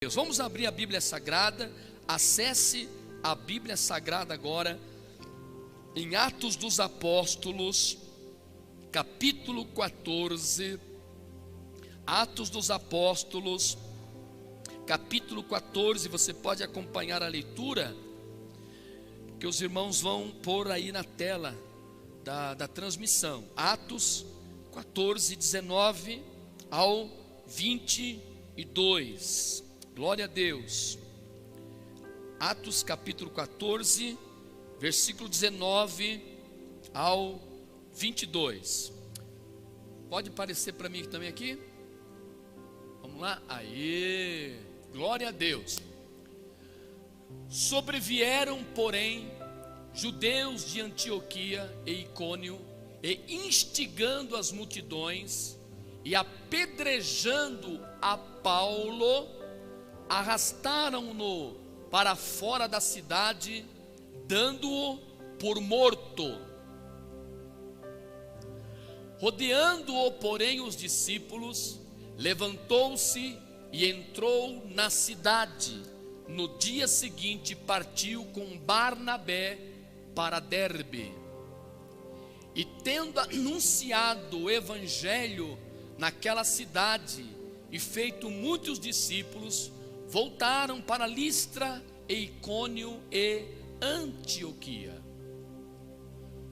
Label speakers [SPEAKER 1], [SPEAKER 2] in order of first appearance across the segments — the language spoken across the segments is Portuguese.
[SPEAKER 1] Deus. Vamos abrir a Bíblia Sagrada. Acesse a Bíblia Sagrada agora em Atos dos Apóstolos, capítulo 14. Atos dos Apóstolos, capítulo 14. Você pode acompanhar a leitura que os irmãos vão pôr aí na tela da transmissão. Atos 14, 19 ao 22. Glória a Deus. Atos capítulo 14, versículo 19 ao 22. Pode aparecer para mim também aqui? Vamos lá? Aê! Glória a Deus. Sobrevieram, porém, judeus de Antioquia e Icônio, e instigando as multidões e apedrejando a Paulo, arrastaram-no para fora da cidade, dando-o por morto. Rodeando-o, porém, os discípulos, levantou-se e entrou na cidade. No dia seguinte partiu com Barnabé para Derbe. E tendo anunciado o evangelho naquela cidade e feito muitos discípulos, voltaram para Listra e Icônio e Antioquia,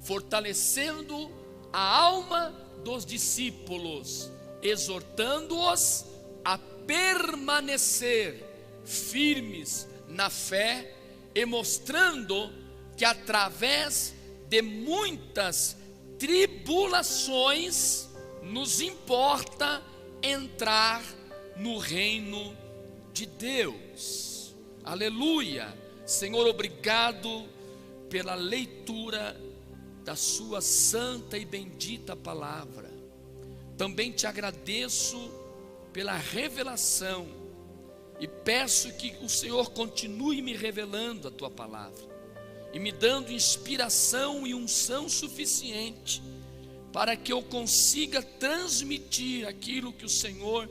[SPEAKER 1] fortalecendo a alma dos discípulos, exortando-os a permanecer firmes na fé e mostrando que através de muitas tribulações nos importa entrar no reino de Deus. Aleluia. Senhor, obrigado pela leitura da sua santa e bendita palavra. Também te agradeço pela revelação e peço que o Senhor continue me revelando a tua palavra e me dando inspiração e unção suficiente para que eu consiga transmitir aquilo que o Senhor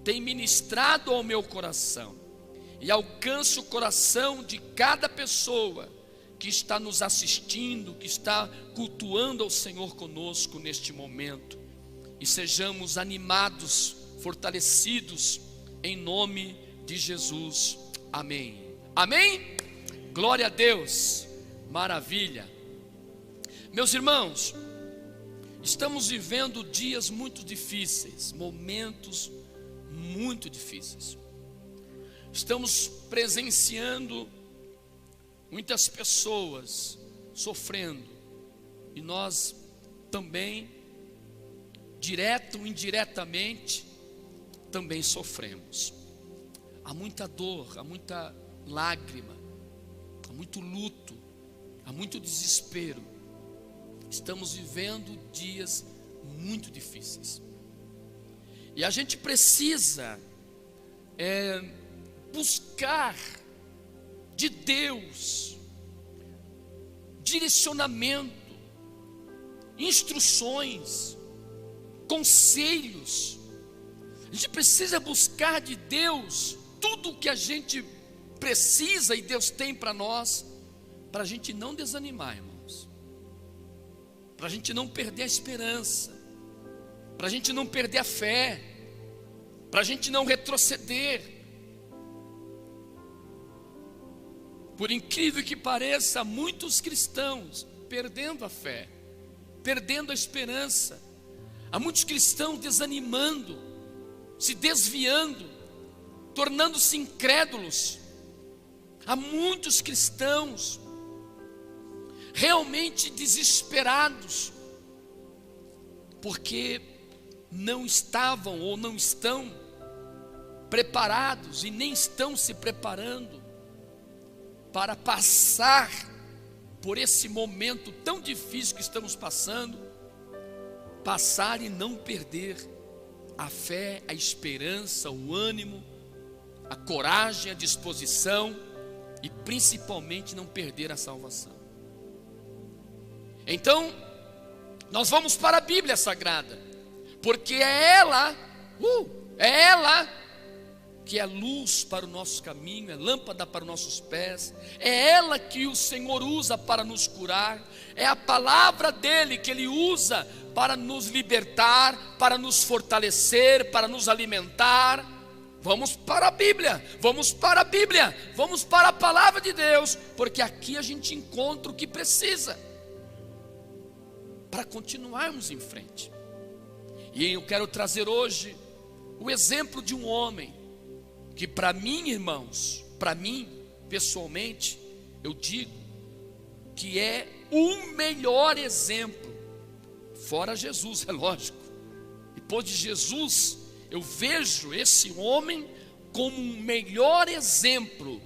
[SPEAKER 1] tem ministrado ao meu coração e alcance o coração de cada pessoa que está nos assistindo, que está cultuando ao Senhor conosco neste momento, e sejamos animados, fortalecidos em nome de Jesus. Amém. Amém? Glória a Deus. Maravilha. Meus irmãos, estamos vivendo dias muito difíceis, momentos muito difíceis. Estamos presenciando muitas pessoas sofrendo, e nós também, direto ou indiretamente, também sofremos. Há muita dor, há muita lágrima, há muito luto, há muito desespero. Estamos vivendo dias muito difíceis. E a gente precisa buscar de Deus direcionamento, instruções, conselhos. A gente precisa buscar de Deus tudo o que a gente precisa e Deus tem para nós, para a gente não desanimar, irmãos, para a gente não perder a esperança, para a gente não perder a fé, para a gente não retroceder. Por incrível que pareça, muitos cristãos perdendo a fé, perdendo a esperança. Há muitos cristãos desanimando, se desviando, tornando-se incrédulos. Há muitos cristãos realmente desesperados, porque não estavam ou não estão preparados e nem estão se preparando para passar por esse momento tão difícil que estamos passando, passar e não perder a fé, a esperança, o ânimo, a coragem, a disposição e principalmente não perder a salvação. Então, nós vamos para a Bíblia Sagrada, porque é ela que é luz para o nosso caminho, é lâmpada para os nossos pés, é ela que o Senhor usa para nos curar, é a palavra dele que ele usa para nos libertar, para nos fortalecer, para nos alimentar. Vamos para a Bíblia, vamos para a Bíblia, vamos para a palavra de Deus, porque aqui a gente encontra o que precisa para continuarmos em frente. E eu quero trazer hoje o exemplo de um homem que, para mim, irmãos, para mim pessoalmente, eu digo que é o melhor exemplo, fora Jesus, é lógico. Depois de Jesus, eu vejo esse homem como um melhor exemplo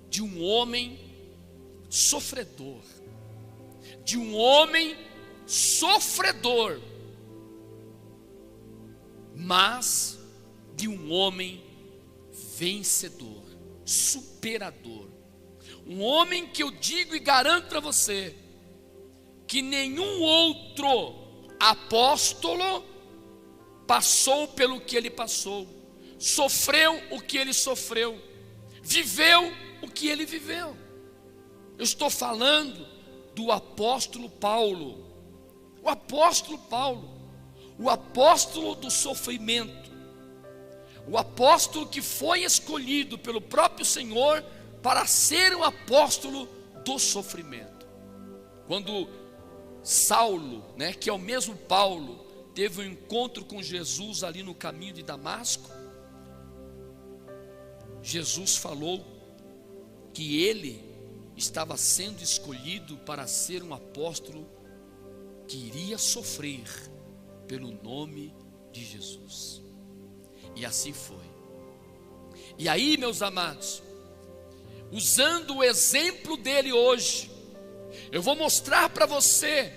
[SPEAKER 1] de um homem sofredor, de um homem sofredor, mas de um homem vencedor, superador. Um homem que eu digo e garanto para você que nenhum outro apóstolo passou pelo que ele passou, sofreu o que ele sofreu, viveu o que ele viveu. Eu estou falando do apóstolo Paulo, o apóstolo Paulo, o apóstolo do sofrimento, o apóstolo que foi escolhido pelo próprio Senhor para ser o apóstolo do sofrimento. Quando Saulo, que é o mesmo Paulo, teve um encontro com Jesus ali no caminho de Damasco, Jesus falou que ele estava sendo escolhido para ser um apóstolo que iria sofrer pelo nome de Jesus. E assim foi. E aí, meus amados, usando o exemplo dele hoje, eu vou mostrar para você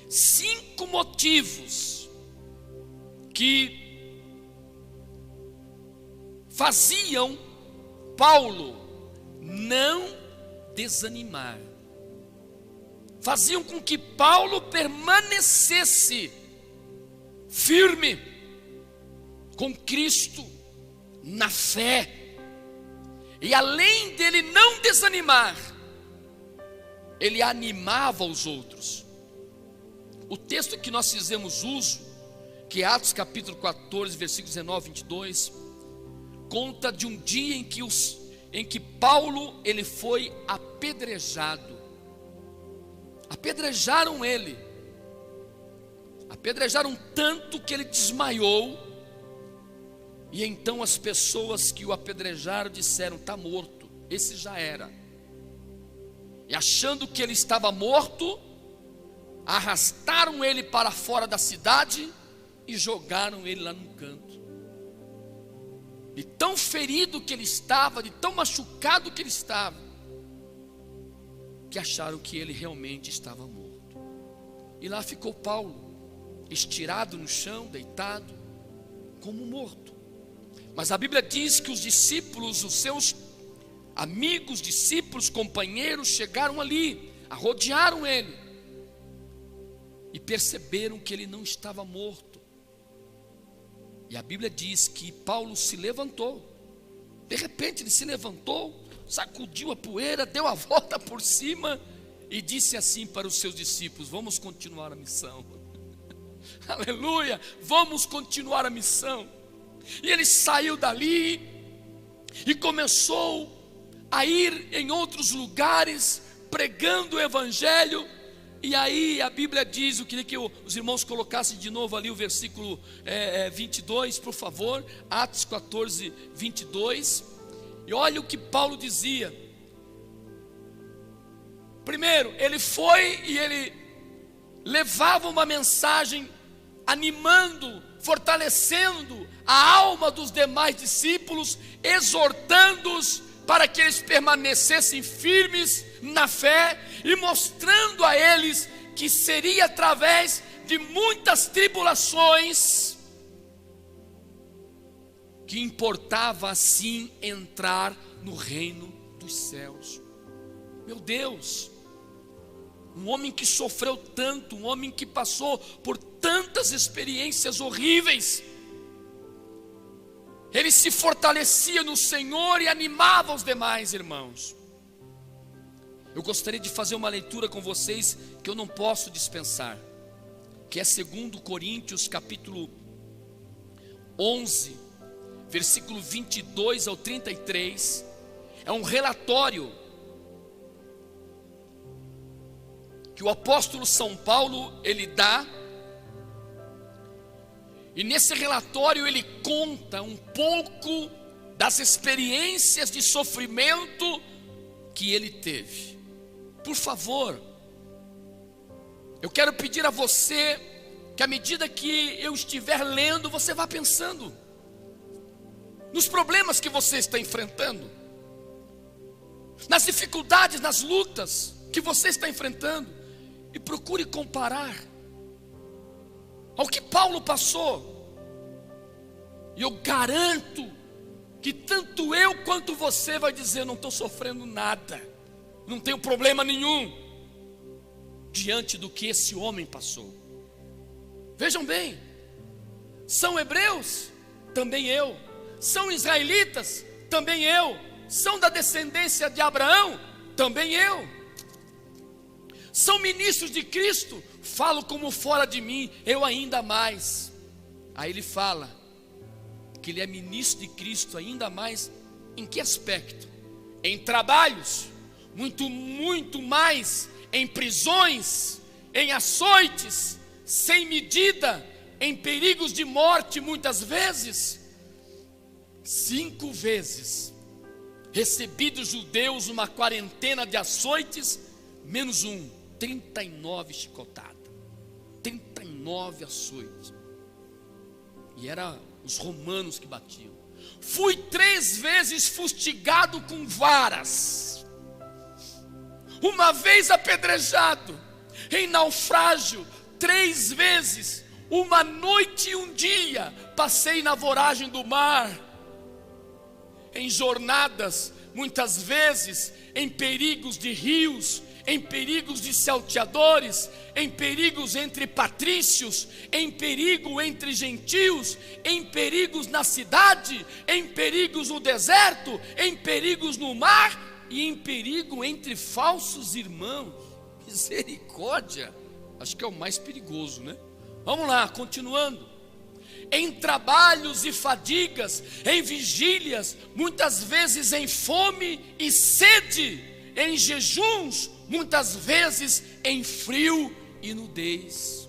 [SPEAKER 1] 5 motivos que faziam Paulo não desanimar, faziam com que Paulo permanecesse firme com Cristo, na fé. E além dele não desanimar, ele animava os outros. O texto que nós fizemos uso, que é Atos capítulo 14, versículos 19 e 22, conta de um dia em que Paulo ele foi apedrejado. Apedrejaram ele, apedrejaram tanto que ele desmaiou. E então as pessoas que o apedrejaram disseram: está morto, esse já era. E achando que ele estava morto, arrastaram ele para fora da cidade e jogaram ele lá num canto. De tão ferido que ele estava, de tão machucado que ele estava, que acharam que ele realmente estava morto. E lá ficou Paulo, estirado no chão, deitado, como morto. Mas a Bíblia diz que os discípulos, os seus amigos, discípulos, companheiros, chegaram ali, rodearam ele e perceberam que ele não estava morto. E a Bíblia diz que Paulo se levantou. De repente ele se levantou, sacudiu a poeira, deu a volta por cima e disse assim para os seus discípulos: vamos continuar a missão. Aleluia, vamos continuar a missão. E ele saiu dali e começou a ir em outros lugares pregando o evangelho. E aí a Bíblia diz, eu queria que os irmãos colocassem de novo ali o versículo 22, por favor, Atos 14, 22. E olha o que Paulo dizia. Primeiro, ele foi e ele levava uma mensagem animando, fortalecendo a alma dos demais discípulos, exortando-os para que eles permanecessem firmes na fé e mostrando a eles que seria através de muitas tribulações que importava assim entrar no reino dos céus. Meu Deus, um homem que sofreu tanto, um homem que passou por tantas experiências horríveis, ele se fortalecia no Senhor e animava os demais irmãos. Eu gostaria de fazer uma leitura com vocês que eu não posso dispensar, que é 2 Coríntios capítulo 11, versículo 22 ao 33. É um relatório que o apóstolo São Paulo ele dá, e nesse relatório ele conta um pouco das experiências de sofrimento que ele teve. Por favor, eu quero pedir a você que à medida que eu estiver lendo, você vá pensando nos problemas que você está enfrentando, nas dificuldades, nas lutas que você está enfrentando, e procure comparar ao que Paulo passou. E eu garanto que tanto eu quanto você vai dizer: não estou sofrendo nada, não tenho problema nenhum diante do que esse homem passou. Vejam bem, são hebreus? Também eu. São israelitas? Também eu. São da descendência de Abraão? Também eu. São ministros de Cristo? Falo como fora de mim, eu ainda mais. Aí ele fala que ele é ministro de Cristo ainda mais. Em que aspecto? Em trabalhos, muito mais, em prisões, em açoites, sem medida, em perigos de morte muitas vezes. 5 vezes recebi dos judeus uma quarentena de açoites, menos 39 chicotadas, 39 açoites, e era os romanos que batiam. Fui 3 vezes fustigado com varas, uma vez apedrejado, em naufrágio 3 vezes, uma noite e um dia passei na voragem do mar, em jornadas, muitas vezes em perigos de rios, em perigos de salteadores, em perigos entre patrícios, em perigo entre gentios, em perigos na cidade, em perigos no deserto, em perigos no mar e em perigo entre falsos irmãos. Misericórdia, acho que é o mais perigoso, né? Vamos lá, continuando. Em trabalhos e fadigas, em vigílias, muitas vezes em fome e sede, em jejuns, muitas vezes em frio e nudez.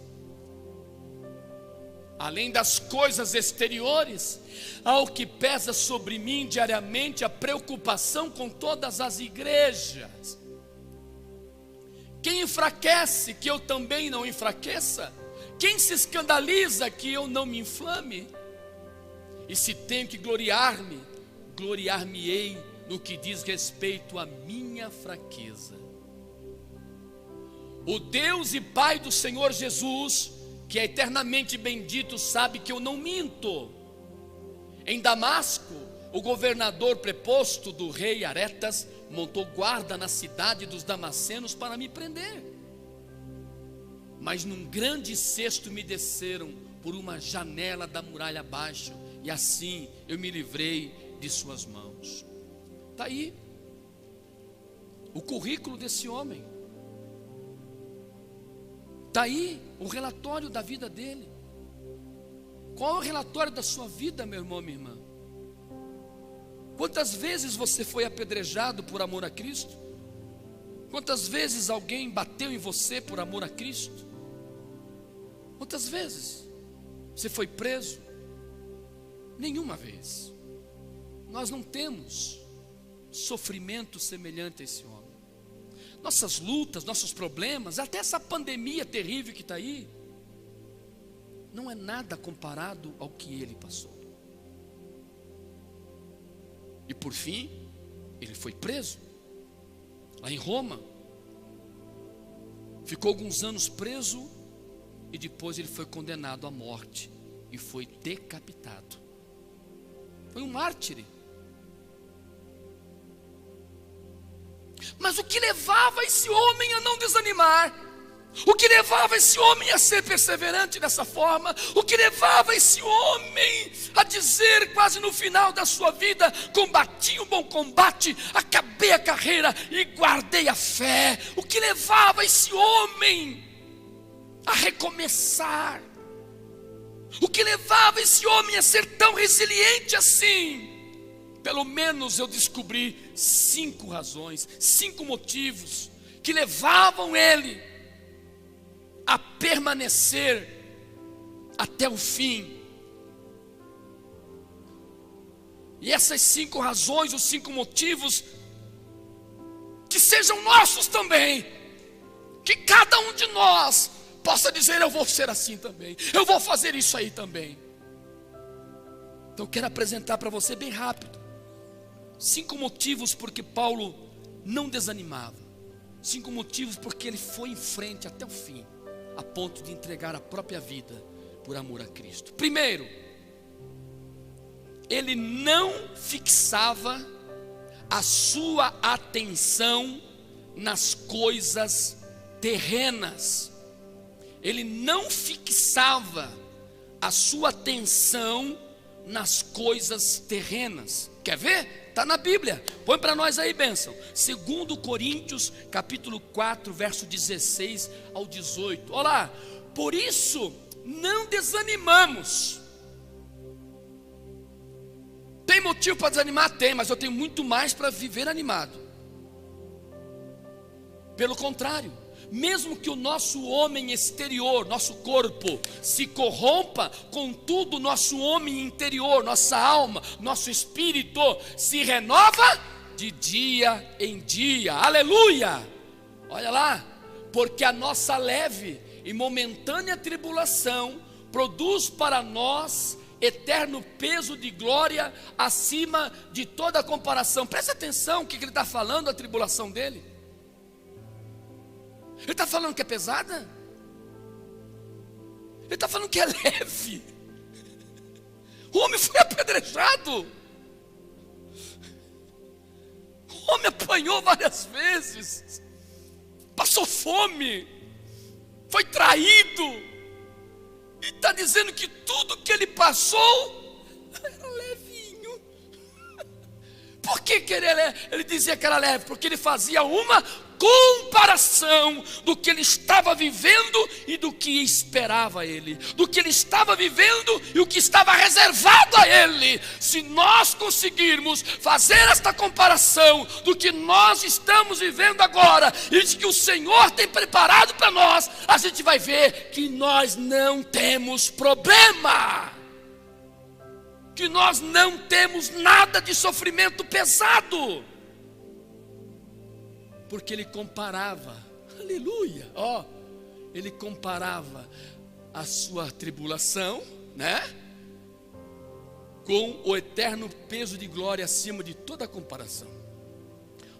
[SPEAKER 1] Além das coisas exteriores, ao que pesa sobre mim diariamente a preocupação com todas as igrejas. Quem enfraquece, que eu também não enfraqueça? Quem se escandaliza, que eu não me inflame? E se tenho que gloriar-me, gloriar-me-ei no que diz respeito à minha fraqueza. O Deus e Pai do Senhor Jesus, que é eternamente bendito, sabe que eu não minto. Em Damasco, o governador preposto do rei Aretas montou guarda na cidade dos damascenos para me prender. Mas num grande cesto me desceram por uma janela da muralha abaixo, e assim eu me livrei de suas mãos. Está aí o currículo desse homem. Está aí o relatório da vida dele. Qual é o relatório da sua vida, meu irmão, minha irmã? Quantas vezes você foi apedrejado por amor a Cristo? Quantas vezes alguém bateu em você por amor a Cristo? Quantas vezes você foi preso? Nenhuma vez. Nós não temos sofrimento semelhante a esse homem. Nossas lutas, nossos problemas, até essa pandemia terrível que está aí, não é nada comparado ao que ele passou. E por fim, ele foi preso lá em Roma. Ficou alguns anos preso e depois ele foi condenado à morte e foi decapitado. Foi um mártir. Mas o que levava esse homem a não desanimar? O que levava esse homem a ser perseverante dessa forma? O que levava esse homem a dizer quase no final da sua vida: combati o bom combate, acabei a carreira e guardei a fé? O que levava esse homem a recomeçar? O que levava esse homem a ser tão resiliente assim? Pelo menos eu descobri 5 razões, 5 motivos que levavam ele a permanecer até o fim. E essas 5 razões, os 5 motivos, que sejam nossos também, que cada um de nós possa dizer: eu vou ser assim também, eu vou fazer isso aí também. Então eu quero apresentar para você bem rápido 5 motivos porque Paulo não desanimava, 5 motivos porque ele foi em frente até o fim, a ponto de entregar a própria vida por amor a Cristo. Primeiro, ele não fixava a sua atenção nas coisas terrenas. Ele não fixava a sua atenção nas coisas terrenas. Quer ver? Está na Bíblia. Põe para nós aí, bênção. 2 Coríntios, capítulo 4, verso 16 ao 18. Olha lá. Por isso, não desanimamos. Tem motivo para desanimar? Tem, mas eu tenho muito mais para viver animado. Pelo contrário, mesmo que o nosso homem exterior, nosso corpo, se corrompa, contudo, nosso homem interior, nossa alma, nosso espírito, se renova de dia em dia. Aleluia! Olha lá, porque a nossa leve e momentânea tribulação produz para nós eterno peso de glória acima de toda comparação. Presta atenção o que ele está falando, a tribulação dele. Ele está falando que é pesada? Ele está falando que é leve. O homem foi apedrejado. O homem apanhou várias vezes. Passou fome. Foi traído. E está dizendo que tudo que ele passou era levinho. Por que ele dizia que era leve? Porque ele fazia uma comparação do que ele estava vivendo e do que esperava ele, do que ele estava vivendo e o que estava reservado a ele. Se nós conseguirmos fazer esta comparação do que nós estamos vivendo agora e de que o Senhor tem preparado para nós, a gente vai ver que nós não temos problema, que nós não temos nada de sofrimento pesado. Porque ele comparava, aleluia, ele comparava a sua tribulação, né, com o eterno peso de glória acima de toda comparação.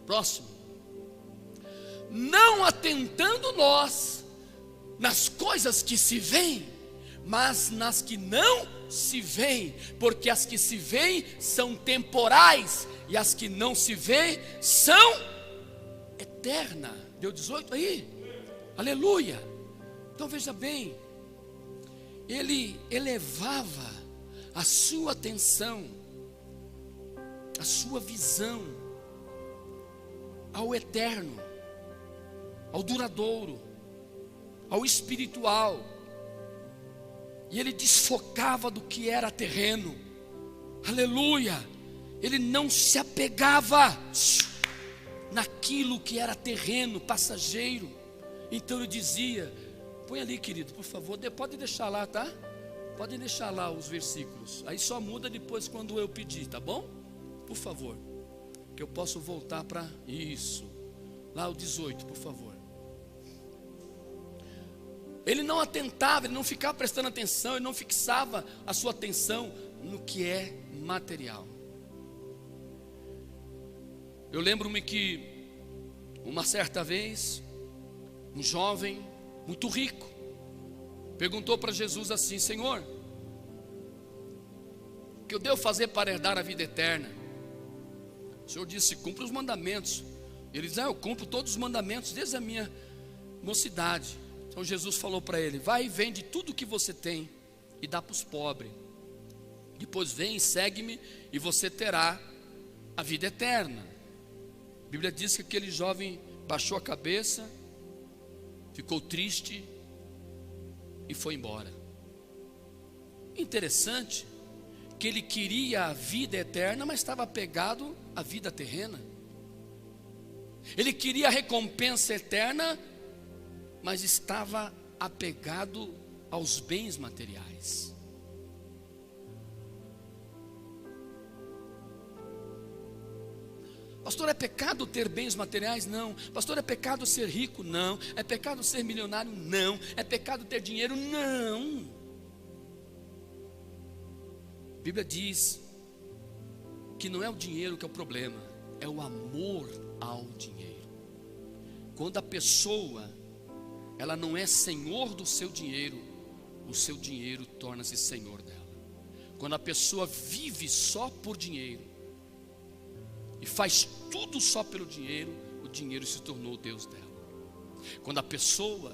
[SPEAKER 1] Próximo, não atentando nós nas coisas que se veem, mas nas que não se veem, porque as que se veem são temporais e as que não se veem são eterna. Deu 18 aí? Aleluia. Então veja bem, ele elevava a sua atenção, a sua visão ao eterno, ao duradouro, ao espiritual, e ele desfocava do que era terreno. Aleluia. Ele não se apegava naquilo que era terreno, passageiro. Então ele dizia, põe ali, querido, por favor, pode deixar lá, tá? Pode deixar lá os versículos, aí só muda depois quando eu pedir, tá bom? Por favor, que eu posso voltar para isso. Lá o 18, por favor. Ele não atentava, ele não ficava prestando atenção, ele não fixava a sua atenção no que é material. Eu lembro-me que uma certa vez, um jovem muito rico perguntou para Jesus assim: Senhor, o que eu devo fazer para herdar a vida eterna? O Senhor disse: cumpre os mandamentos. Ele diz: eu cumpro todos os mandamentos desde a minha mocidade. Então Jesus falou para ele: vai e vende tudo que você tem e dá para os pobres. Depois vem e segue-me e você terá a vida eterna. A Bíblia diz que aquele jovem baixou a cabeça, ficou triste e foi embora. Interessante que ele queria a vida eterna, mas estava apegado à vida terrena. Ele queria a recompensa eterna, mas estava apegado aos bens materiais. Pastor, é pecado ter bens materiais? Não. Pastor, é pecado ser rico? Não. É pecado ser milionário? Não. É pecado ter dinheiro? Não. A Bíblia diz que não é o dinheiro que é o problema, é o amor ao dinheiro. Quando a pessoa, ela não é senhor do seu dinheiro, o seu dinheiro torna-se senhor dela. Quando a pessoa vive só por dinheiro e faz tudo só pelo dinheiro, o dinheiro se tornou o Deus dela. Quando a pessoa,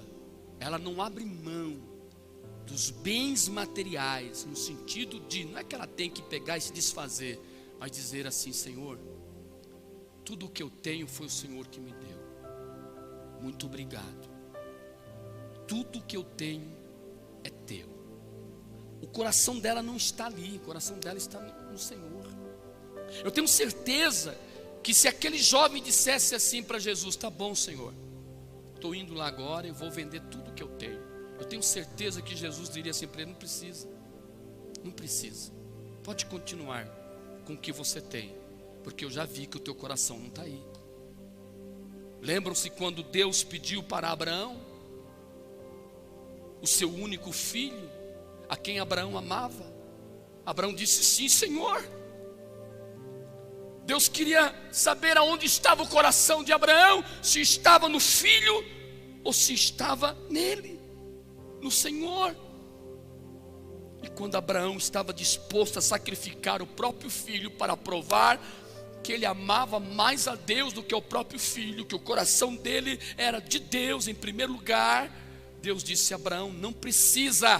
[SPEAKER 1] ela não abre mão dos bens materiais, no sentido de, não é que ela tem que pegar e se desfazer, mas dizer assim: Senhor, tudo o que eu tenho foi o Senhor que me deu, muito obrigado, tudo o que eu tenho é teu. O coração dela não está ali, o coração dela está no Senhor. Eu tenho certeza que se aquele jovem dissesse assim para Jesus: tá bom, Senhor, estou indo lá agora e vou vender tudo que eu tenho, eu tenho certeza que Jesus diria assim para ele: não precisa, pode continuar com o que você tem, porque eu já vi que o teu coração não está aí. Lembram-se quando Deus pediu para Abraão o seu único filho, a quem Abraão amava? Abraão disse: sim, Senhor. Deus queria saber aonde estava o coração de Abraão, se estava no filho ou se estava nele, no Senhor. E quando Abraão estava disposto a sacrificar o próprio filho para provar que ele amava mais a Deus do que o próprio filho, que o coração dele era de Deus em primeiro lugar, Deus disse a Abraão: não precisa,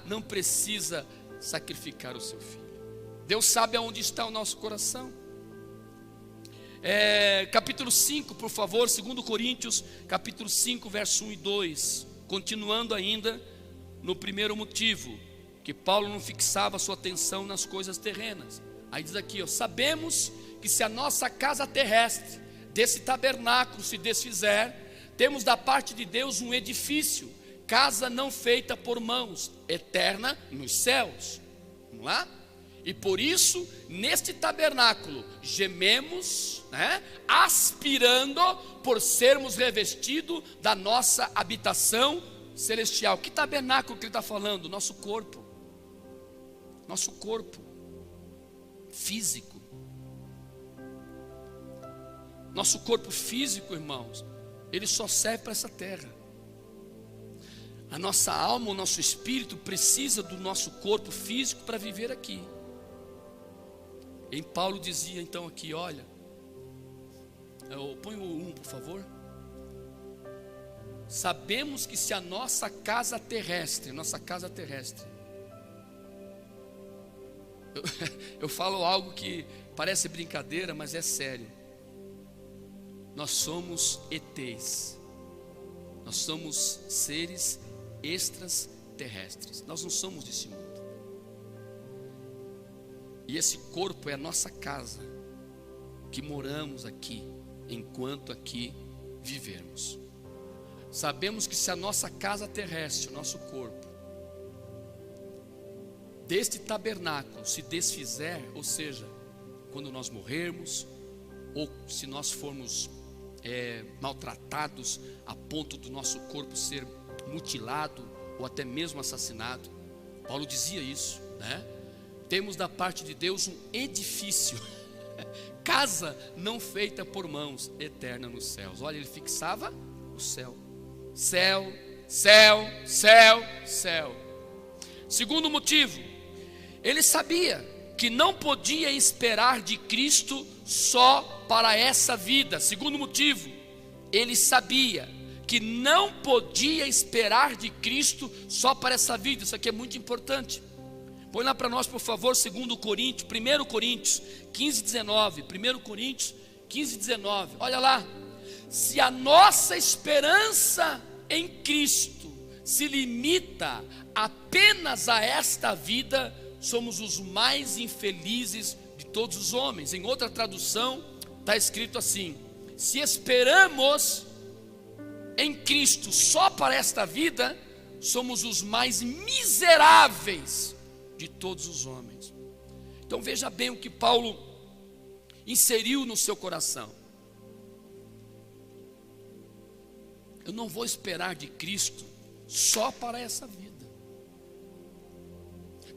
[SPEAKER 1] não precisa sacrificar o seu filho. Deus sabe aonde está o nosso coração. Capítulo 5, por favor, 2 Coríntios, capítulo 5, verso 1 e 2. Continuando ainda no primeiro motivo, que Paulo não fixava sua atenção nas coisas terrenas. Aí diz aqui, sabemos que se a nossa casa terrestre, desse tabernáculo, se desfizer, temos da parte de Deus um edifício, casa não feita por mãos, eterna nos céus. Vamos lá? E por isso, neste tabernáculo, gememos, aspirando por sermos revestidos da nossa habitação celestial. Que tabernáculo que ele está falando? Nosso corpo físico. Nosso corpo físico, irmãos, ele só serve para essa terra. A nossa alma, o nosso espírito precisa do nosso corpo físico para viver aqui. E Paulo dizia então aqui, olha, põe o 1 por favor. Sabemos que se a nossa casa terrestre, eu falo algo que parece brincadeira, mas é sério. Nós somos ETs, nós somos seres extraterrestres, nós não somos desse mundo. E esse corpo é a nossa casa, que moramos aqui, enquanto aqui vivermos. Sabemos que se a nossa casa terrestre, o nosso corpo, deste tabernáculo se desfizer, ou seja, quando nós morrermos, ou se nós formos maltratados a ponto do nosso corpo ser mutilado, ou até mesmo assassinado, Paulo dizia isso, Temos da parte de Deus um edifício, casa não feita por mãos, eterna nos céus. Olha, ele fixava o céu. Céu, céu, céu, céu. Segundo motivo, ele sabia que não podia esperar de Cristo só para essa vida. Segundo motivo, ele sabia que não podia esperar de Cristo só para essa vida. Isso aqui é muito importante. Põe lá para nós, por favor, 2 Coríntios, 1 Coríntios 15, 19. 1 Coríntios 15, 19. Olha lá. Se a nossa esperança em Cristo se limita apenas a esta vida, somos os mais infelizes de todos os homens. Em outra tradução está escrito assim: se esperamos em Cristo só para esta vida, somos os mais miseráveis de todos os homens. Então veja bem o que Paulo inseriu no seu coração. Eu não vou esperar de Cristo só para essa vida,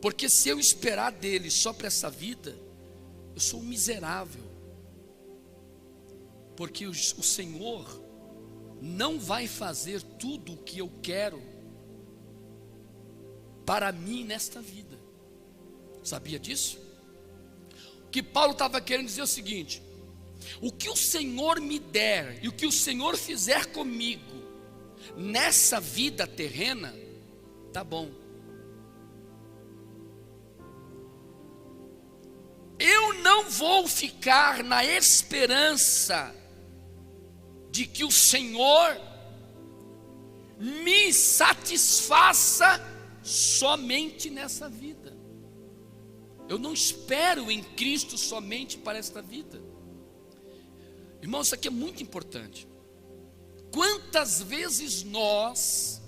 [SPEAKER 1] porque se eu esperar dele só para essa vida, eu sou um miserável, porque o Senhor não vai fazer tudo o que eu quero para mim nesta vida. Sabia disso? O que Paulo estava querendo dizer é o seguinte: o que o Senhor me der e o que o Senhor fizer comigo nessa vida terrena, tá bom. Eu não vou ficar na esperança de que o Senhor me satisfaça somente nessa vida. Eu não espero em Cristo somente para esta vida. Irmão, isso aqui é muito importante. Quantas vezes nós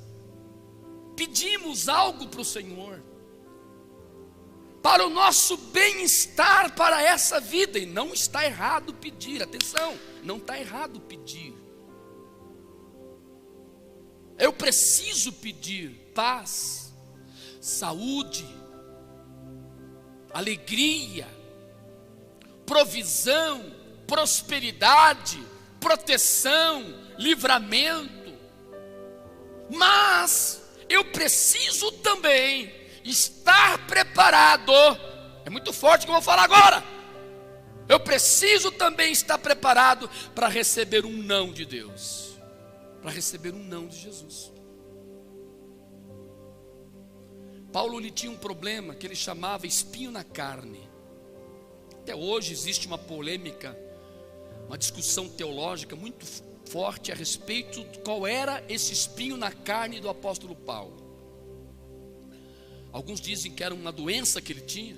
[SPEAKER 1] pedimos algo para o Senhor, para o nosso bem-estar para essa vida, e não está errado pedir, atenção, não está errado pedir. Eu preciso pedir paz, saúde, alegria, provisão, prosperidade, proteção, livramento, mas eu preciso também estar preparado. É muito forte o que eu vou falar agora. Eu preciso também estar preparado para receber um não de Deus, para receber um não de Jesus. Paulo ele tinha um problema que ele chamava espinho na carne. Até hoje existe uma polêmica, uma discussão teológica muito forte a respeito de qual era esse espinho na carne do apóstolo Paulo. Alguns dizem que era uma doença que ele tinha.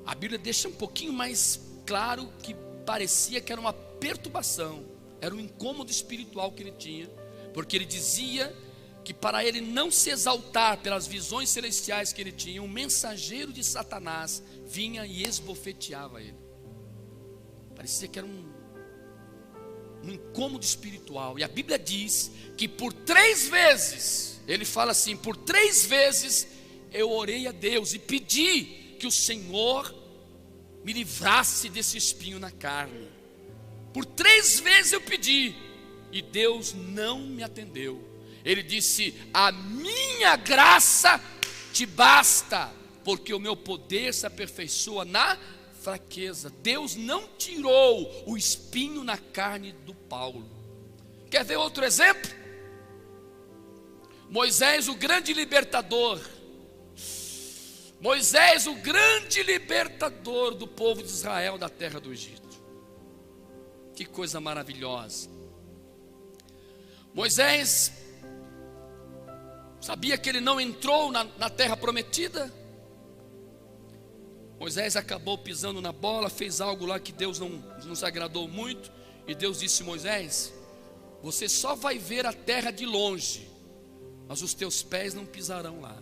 [SPEAKER 1] A Bíblia deixa um pouquinho mais claro que parecia que era uma perturbação, era um incômodo espiritual que ele tinha, porque ele dizia que para ele não se exaltar pelas visões celestiais que ele tinha, um mensageiro de Satanás vinha e esbofeteava ele. Parecia que era um incômodo espiritual. E a Bíblia diz que por 3 vezes, ele fala assim, por 3 vezes eu orei a Deus e pedi que o Senhor me livrasse desse espinho na carne. Por 3 vezes eu pedi e Deus não me atendeu. Ele disse: a minha graça te basta, porque o meu poder se aperfeiçoa na fraqueza. Deus não tirou o espinho na carne do Paulo. Quer ver outro exemplo? Moisés, o grande libertador. Moisés, o grande libertador do povo de Israel da terra do Egito. Que coisa maravilhosa. Moisés sabia que ele não entrou na terra prometida. Moisés acabou pisando na bola, fez algo lá que Deus não se agradou muito. E Deus disse: Moisés, você só vai ver a terra de longe, mas os teus pés não pisarão lá.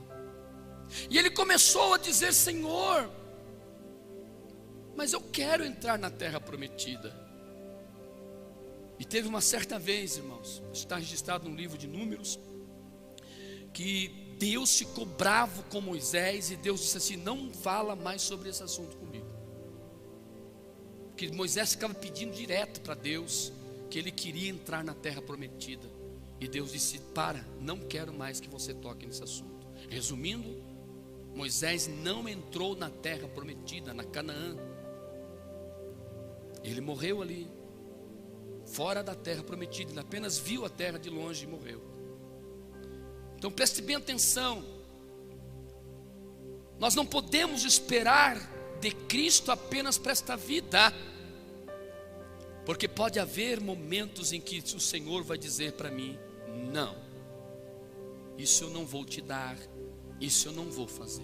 [SPEAKER 1] E ele começou a dizer: Senhor, mas eu quero entrar na terra prometida. E teve uma certa vez, irmãos, está registrado no livro de Números, que Deus ficou bravo com Moisés e Deus disse assim: não fala mais sobre esse assunto comigo. Porque Moisés ficava pedindo direto para Deus que ele queria entrar na terra prometida. E Deus disse: não quero mais que você toque nesse assunto. Resumindo, Moisés não entrou na terra prometida, na Canaã. Ele morreu ali. fora da terra prometida, ele apenas viu a terra de longe e morreu. Então preste bem atenção, nós não podemos esperar de Cristo apenas para esta vida, porque pode haver momentos em que o Senhor vai dizer para mim: não, isso eu não vou te dar, isso eu não vou fazer.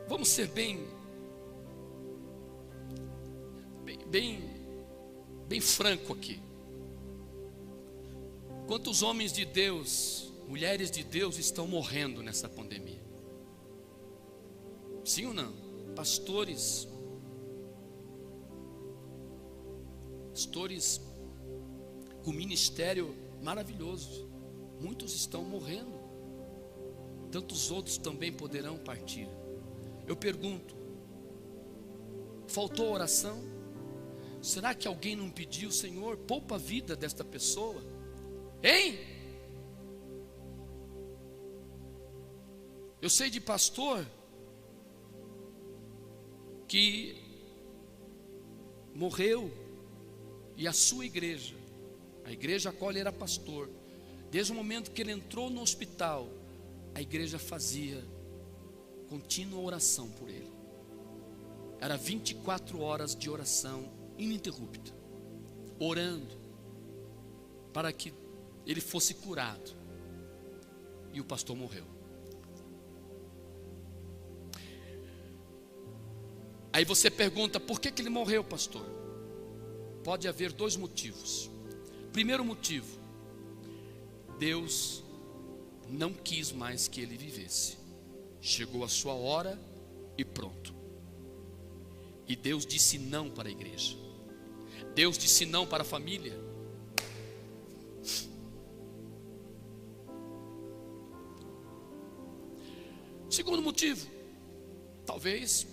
[SPEAKER 1] Vamos ser bem franco aqui. Quantos homens de Deus, mulheres de Deus estão morrendo nessa pandemia? Sim ou não? Pastores com ministério maravilhoso, muitos estão morrendo, tantos outros também poderão partir. Eu pergunto, faltou oração? Será que alguém não pediu: Senhor, poupa a vida desta pessoa? Hein? Eu sei de pastor que morreu, e a sua igreja, a igreja a qual ele era pastor, desde o momento que ele entrou no hospital, a igreja fazia contínua oração por ele. Era 24 horas de oração ininterrupta, orando para que ele fosse curado. E o pastor morreu. Aí você pergunta: por que ele morreu, pastor? Pode haver dois motivos. Primeiro motivo: Deus não quis mais que ele vivesse. Chegou a sua hora e pronto. E Deus disse não para a igreja. Deus disse não para a família. Segundo motivo: talvez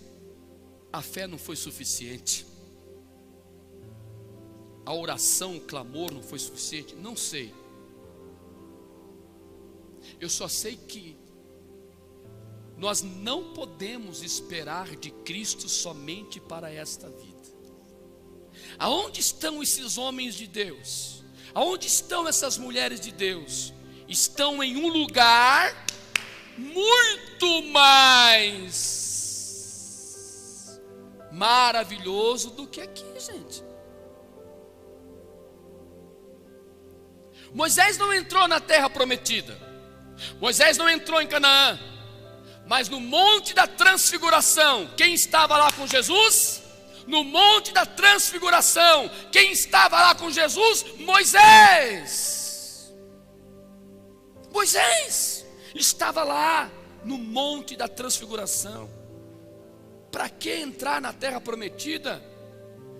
[SPEAKER 1] a fé não foi suficiente, a oração, o clamor não foi suficiente, não sei. Eu só sei que nós não podemos esperar de Cristo somente para esta vida. Aonde estão esses homens de Deus? Aonde estão essas mulheres de Deus? Estão em um lugar muito mais maravilhoso do que aqui, gente. Moisés não entrou na terra prometida, Moisés não entrou em Canaã, mas no monte da transfiguração, quem estava lá com Jesus? No monte da transfiguração, quem estava lá com Jesus? Moisés. Moisés estava lá no monte da transfiguração. Para que entrar na terra prometida,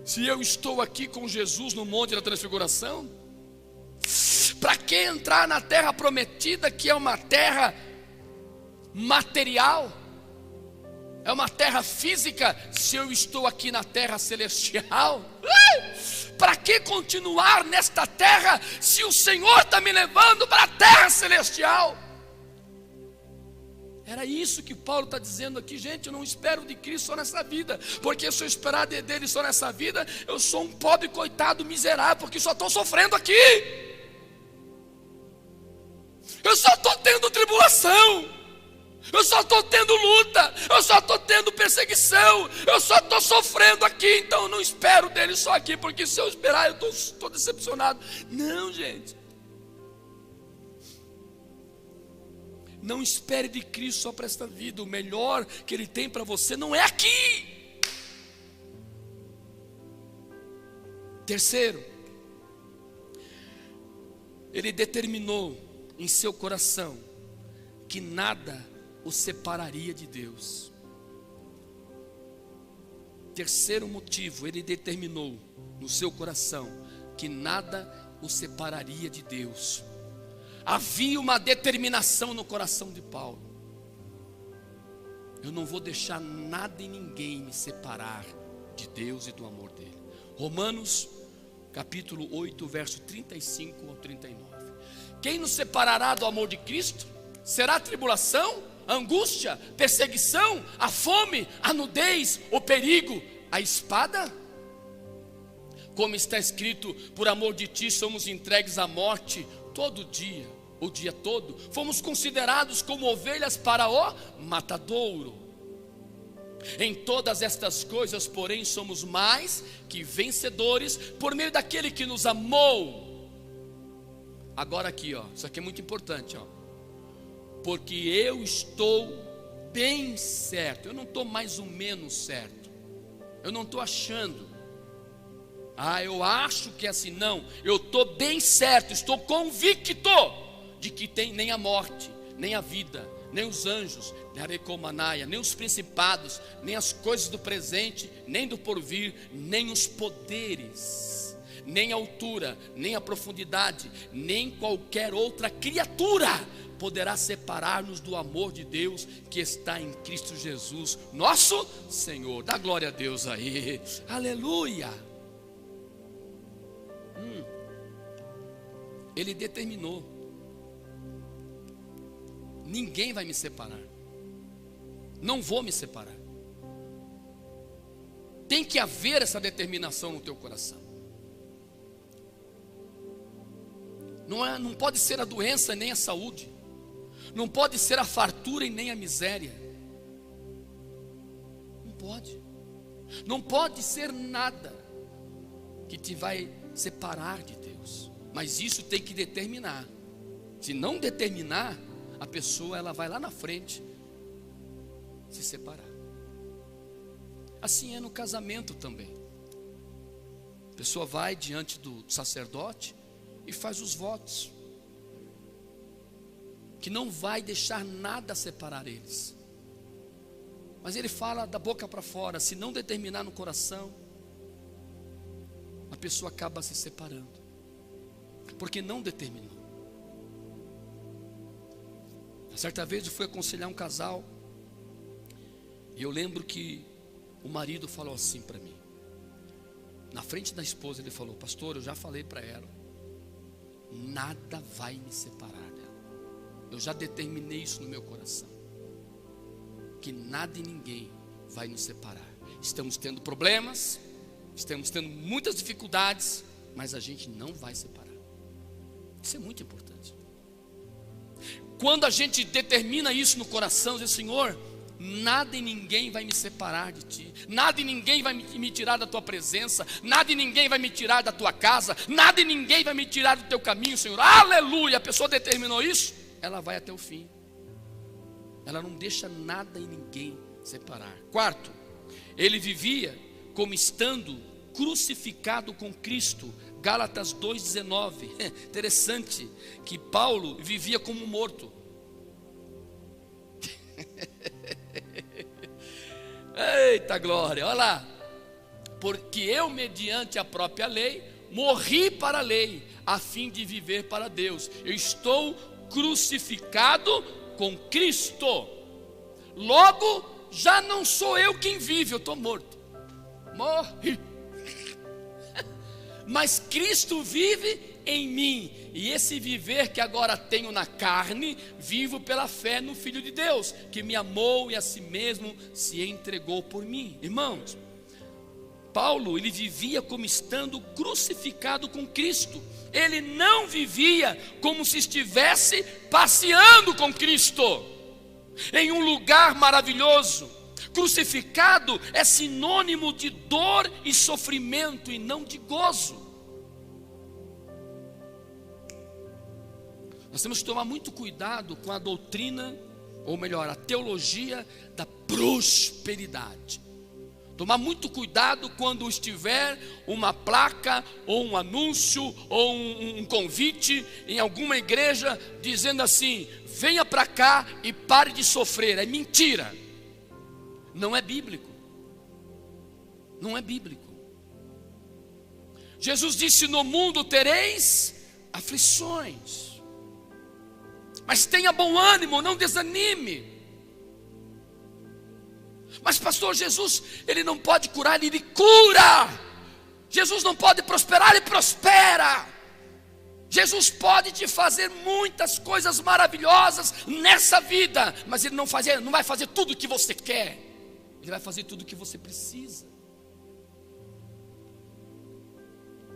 [SPEAKER 1] se eu estou aqui com Jesus no monte da transfiguração? Para que entrar na terra prometida, que é uma terra material, é uma terra física, se eu estou aqui na terra celestial? Para que continuar nesta terra, se o Senhor está me levando para a terra celestial? Era isso que Paulo está dizendo aqui. Gente, eu não espero de Cristo só nessa vida, porque se eu esperar dele só nessa vida, eu sou um pobre coitado miserável, porque só estou sofrendo aqui, eu só estou tendo tribulação, eu só estou tendo luta, eu só estou tendo perseguição, eu só estou sofrendo aqui. Então eu não espero dele só aqui, porque se eu esperar eu estou decepcionado. Não, gente, não espere de Cristo só para esta vida. O melhor que Ele tem para você não é aqui. Terceiro, Ele determinou em seu coração que nada o separaria de Deus. Terceiro motivo: Ele determinou no seu coração que nada o separaria de Deus. Havia uma determinação no coração de Paulo: eu não vou deixar nada e ninguém me separar de Deus e do amor dele. Romanos capítulo 8, verso 35 ao 39. Quem nos separará do amor de Cristo? Será a tribulação, a angústia, perseguição, a fome, a nudez, o perigo, a espada? Como está escrito, por amor de ti somos entregues à morte todo dia, o dia todo. Fomos considerados como ovelhas para o matadouro. Em todas estas coisas, porém, somos mais que vencedores por meio daquele que nos amou. Agora aqui, ó, isso aqui é muito importante, ó. Porque eu estou bem certo, eu não estou mais ou menos certo, eu não estou achando, eu acho que é assim, não, eu estou bem certo, estou convicto de que nem a morte, nem a vida, nem os anjos, nem a recomanaia, nem os principados, nem as coisas do presente, nem do porvir, nem os poderes, nem a altura, nem a profundidade, nem qualquer outra criatura poderá separar-nos do amor de Deus que está em Cristo Jesus, nosso Senhor. Dá glória a Deus aí, aleluia. Ele determinou: ninguém vai me separar, não vou me separar. Tem que haver essa determinação no teu coração. Não pode ser a doença nem a saúde, não pode ser a fartura e nem a miséria. Não pode ser nada que te vai separar de Deus. Mas isso tem que determinar. Se não determinar, a pessoa ela vai lá na frente se separar. Assim é no casamento também. A pessoa vai diante do sacerdote e faz os votos, que não vai deixar nada separar eles. Mas ele fala da boca para fora. Se não determinar no coração, a pessoa acaba se separando, porque não determinou. Certa vez eu fui aconselhar um casal, e eu lembro que o marido falou assim para mim, na frente da esposa, ele falou: pastor, eu já falei para ela, nada vai me separar dela. Eu já determinei isso no meu coração, que nada e ninguém vai nos separar. Estamos tendo problemas, estamos tendo muitas dificuldades, mas a gente não vai separar. Isso é muito importante. Quando a gente determina isso no coração, diz: Senhor, nada e ninguém vai me separar de ti, nada e ninguém vai me tirar da tua presença, nada e ninguém vai me tirar da tua casa, nada e ninguém vai me tirar do teu caminho, Senhor. Aleluia. A pessoa determinou isso, ela vai até o fim. Ela não deixa nada e ninguém separar. Quarto, ele vivia como estando crucificado com Cristo. Gálatas 2,19. Interessante que Paulo vivia como morto. Eita glória, olha lá. Porque eu, mediante a própria lei, morri para a lei, a fim de viver para Deus. Eu estou crucificado com Cristo. Logo, já não sou eu quem vive, eu estou morto. Morri. Mas Cristo vive em mim, e esse viver que agora tenho na carne, vivo pela fé no Filho de Deus, que me amou e a si mesmo se entregou por mim. Irmãos, Paulo, ele vivia como estando crucificado com Cristo. Ele não vivia como se estivesse passeando com Cristo em um lugar maravilhoso. Crucificado é sinônimo de dor e sofrimento, e não de gozo. Nós temos que tomar muito cuidado com a doutrina, ou melhor, a teologia da prosperidade. Tomar muito cuidado quando estiver uma placa, ou um anúncio, ou um convite em alguma igreja, dizendo assim: venha para cá e pare de sofrer. É mentira. Não é bíblico. Não é bíblico. Jesus disse: no mundo tereis aflições, mas tenha bom ânimo, não desanime. Mas pastor, Jesus, ele não pode curar, ele cura. Jesus não pode prosperar, ele prospera. Jesus pode te fazer muitas coisas maravilhosas nessa vida, mas Ele não vai fazer tudo o que você quer, Ele vai fazer tudo o que você precisa.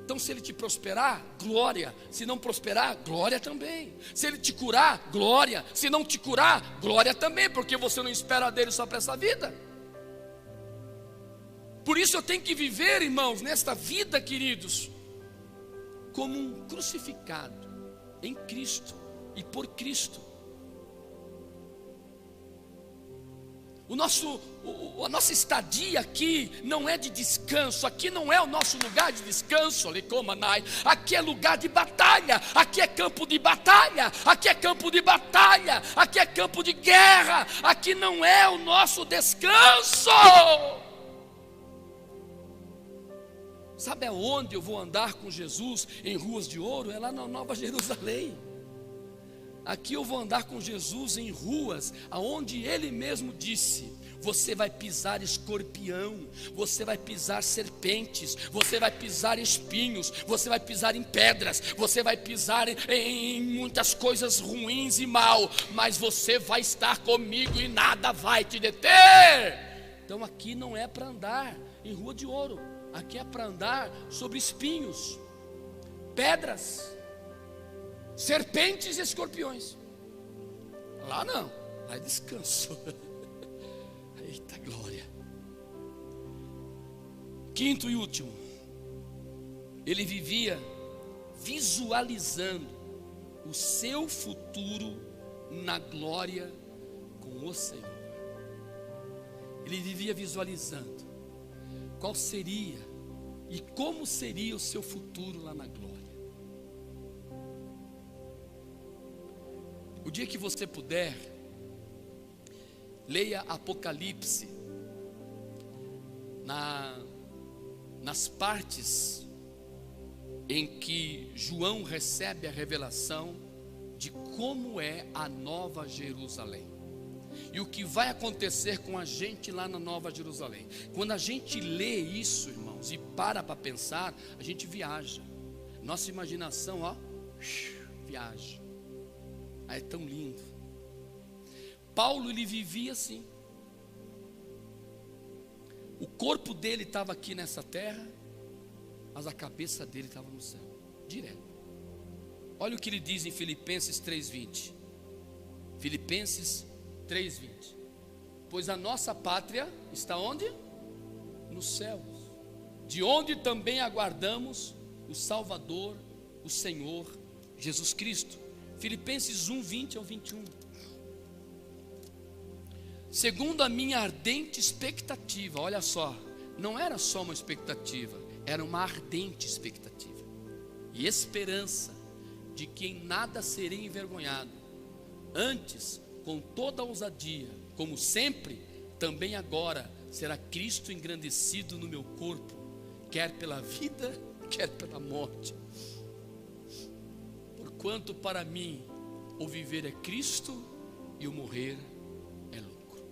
[SPEAKER 1] Então, se Ele te prosperar, glória. Se não prosperar, glória também. Se Ele te curar, glória. Se não te curar, glória também, porque você não espera dele só para essa vida. Por isso eu tenho que viver, irmãos, nesta vida, queridos, como um crucificado em Cristo e por Cristo. A nossa estadia aqui não é de descanso, aqui não é o nosso lugar de descanso, aqui é lugar de batalha, aqui é campo de batalha, aqui é campo de batalha, aqui é campo de guerra, aqui não é o nosso descanso. Sabe aonde eu vou andar com Jesus em ruas de ouro? É lá na Nova Jerusalém. Aqui eu vou andar com Jesus em ruas aonde Ele mesmo disse: você vai pisar escorpião, você vai pisar serpentes, você vai pisar espinhos, você vai pisar em pedras, você vai pisar em muitas coisas ruins e mal, mas você vai estar comigo e nada vai te deter. Então aqui não é para andar em rua de ouro, aqui é para andar sobre espinhos, pedras, serpentes e escorpiões. Lá não, lá é descanso. Eita glória. Quinto e último, ele vivia visualizando o seu futuro na glória com o Senhor. Ele vivia visualizando qual seria e como seria o seu futuro lá na glória. O dia que você puder, leia Apocalipse, nas partes em que João recebe a revelação de como é a Nova Jerusalém e o que vai acontecer com a gente lá na Nova Jerusalém. Quando a gente lê isso, irmãos, e para pensar, a gente viaja. Nossa imaginação, viaja. É tão lindo. Paulo, ele vivia assim. O corpo dele estava aqui nessa terra, mas a cabeça dele estava no céu, direto. Olha o que ele diz em Filipenses 3:20. Filipenses 3:20. Pois a nossa pátria está onde? Nos céus, de onde também aguardamos o Salvador, o Senhor Jesus Cristo. Filipenses 1:20 ao 21. Segundo a minha ardente expectativa, olha só, não era só uma expectativa, era uma ardente expectativa e esperança de que em nada serei envergonhado, antes, com toda a ousadia, como sempre, também agora será Cristo engrandecido no meu corpo, quer pela vida, quer pela morte. Porquanto para mim o viver é Cristo e o morrer é lucro.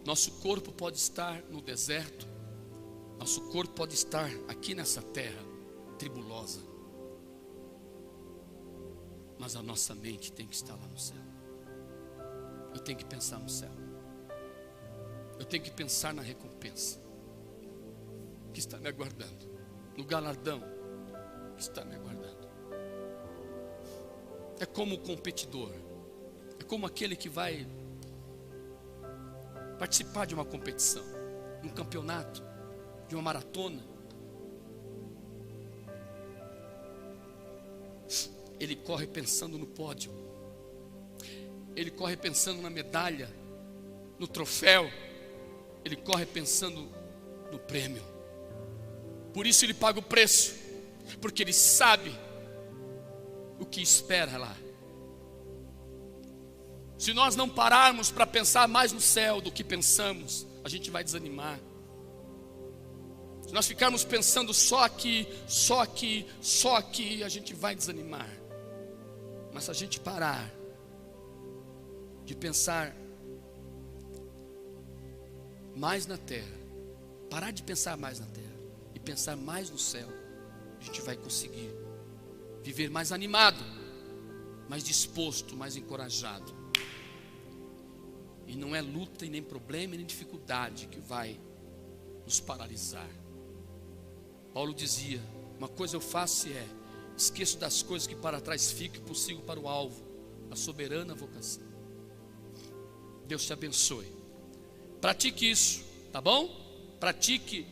[SPEAKER 1] Nosso corpo pode estar no deserto, nosso corpo pode estar aqui nessa terra tribulosa, mas a nossa mente tem que estar lá no céu. Eu tenho que pensar no céu. Eu tenho que pensar na recompensa que está me aguardando, no galardão que está me aguardando. É como o competidor, é como aquele que vai participar de uma competição, de um campeonato, de uma maratona. Ele corre pensando no pódio, ele corre pensando na medalha, no troféu, ele corre pensando no prêmio. Por isso ele paga o preço, porque ele sabe o que espera lá. Se nós não pararmos para pensar mais no céu do que pensamos, a gente vai desanimar. Se nós ficarmos pensando só aqui, só aqui, só aqui, a gente vai desanimar. Mas se a gente parar de pensar mais na terra, parar de pensar mais na terra e pensar mais no céu, a gente vai conseguir viver mais animado, mais disposto, mais encorajado. E não é luta e nem problema e nem dificuldade que vai nos paralisar. Paulo dizia: uma coisa eu faço esqueço das coisas que para trás ficam e prossigo para o alvo, a soberana vocação. Deus te abençoe. Pratique isso, tá bom? Pratique